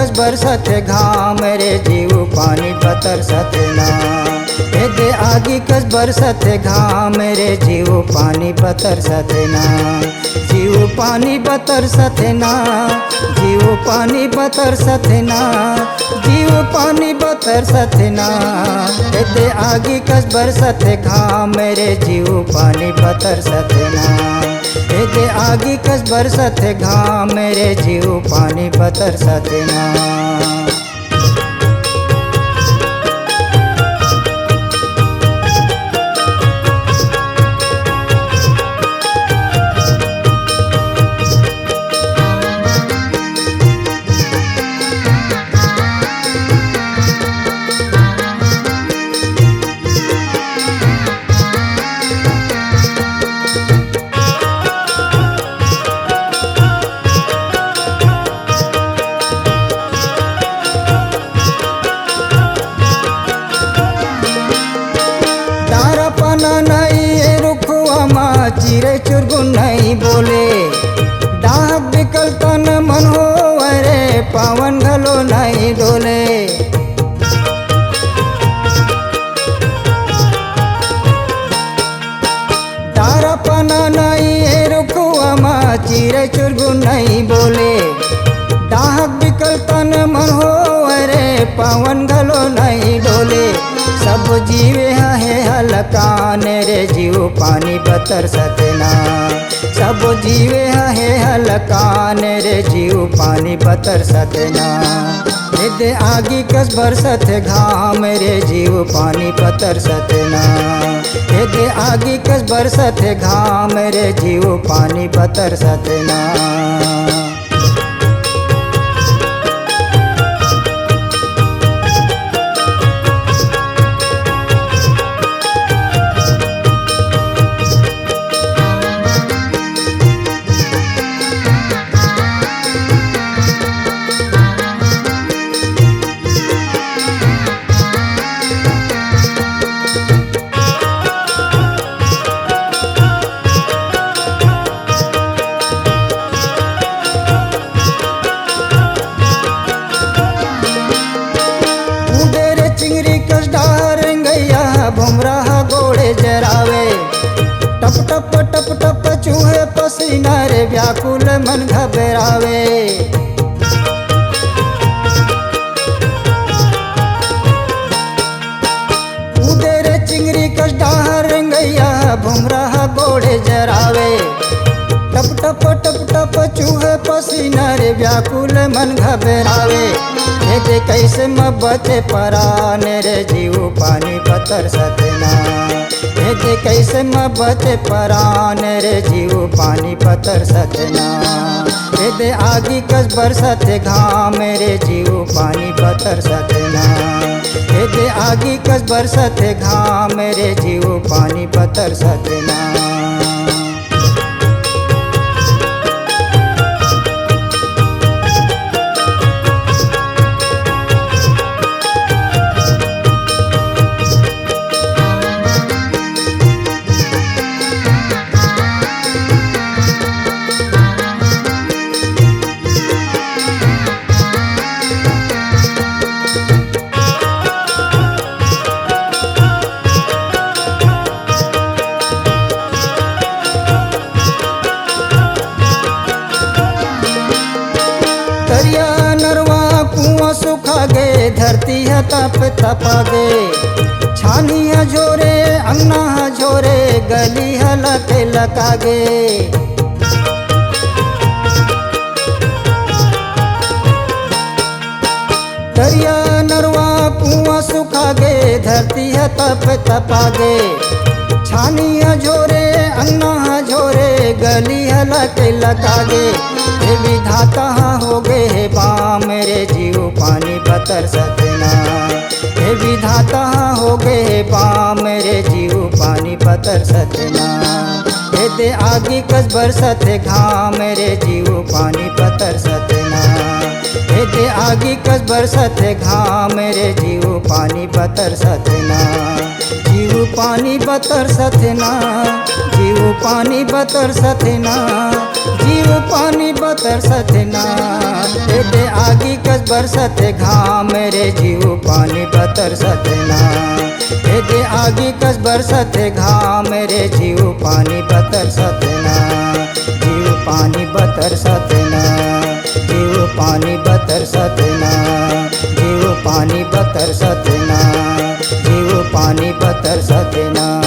कस बरसत घाम रे जीव पानी बतरसत ना। दे आगी कस बरसत घाम रे जीव पानी बतरसत ना। जीव पानी बतरसत ना, जीव पानी बतरसत ना, जीव पानी बतरसत ना। दे आगी कस बरसत घाम रे जीव पानी बतरसत ना। दे आगी कस बरसत घाम रे जीव पानी बतरसत ना। चिरे चुरगुन नहीं बोले, डाक बिकल तन मन हो अरे पावन घलो नहीं डोले। डारा पना नहीं रुकुआ माँ चिरे चुरगुन नहीं बोले, डाक बिकल तन मन हो अरे पावन घलो नहीं डोले। सब जीवे है हलकान रे जीव पानी बतरसत ना। सब जीवे है हलकान रे जीव पानी बतरसत ना। दे आगी कस बरसत घाम रे जीव पानी बतरसत ना। दे आगी कस बरसत घाम रे जीव पानी बतरसत ना। भुमरा गोड़े जरावे, टप टप टप टप चूहे पसीना रे व्याकुल मन घबरावे। कूदे रे चिंगरी कस डाहर गैया भुमरा गोड़े जरावे, टप टप टप टप चूहे पसीना रे व्याकुल मन घबरावे। दे कैसे म बचे परान रे जीव पानी बतरसत ना। दे कैसे म बचे परान रे जीव पानी बतरसत ना। दे आगी कस बरसत घाम रे जीव पानी बतरसत ना। दे आगी कस बरसत घाम रे जीव पानी बतरसत ना। तरिया नरवा कुआं सुखा गे, धरती है तप तपा गे। छानी है झोरे अंगना है झोरे, गली है लके लका गे। तरिया नरवा कुआं सुखा गे, धरती है तप तपा गे। छानी है झोरे अंगना है झोरे, गली है लके लका गे। हे विधाता हो गए बाम रे जीव पानी बतरसत ना। हे विधाता हो गए बाम रे जीव पानी बतरसत ना। दे आगी कस बरसत घाम रे जीव पानी बतरसत ना। दे आगी कस बरसत घाम रे जीव पानी बतरसत ना, जीव पानी बतरसत ना, जीव पानी बतरसत ना, जीव पानी बतरसत ना। दे आगी कस बरसत घाम रे जीव पानी बतरसत ना, दे आगी कस बरसत घाम रे जीव पानी बतरसत ना, जीव पानी बतरसत ना, जीव पानी बतरसत ना, जीव पानी बतरसत ना, जीव पानी बतरसत ना।